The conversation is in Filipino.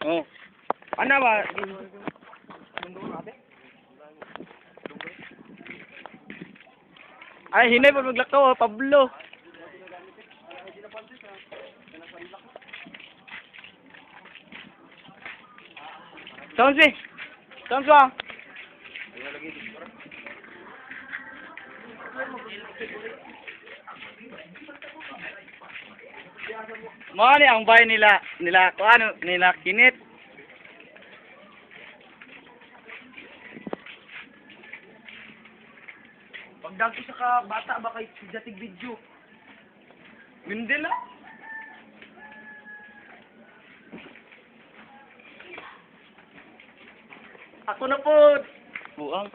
Oh. Ano ba? Ay, hinay pa maglakaw, Pablo. Sonsi. Sonsi ah. Mga ni ang bahay nila ano nila kinit. Pagdag ko sa bata ba kay dating video. Mindela. Ako na po. Buang.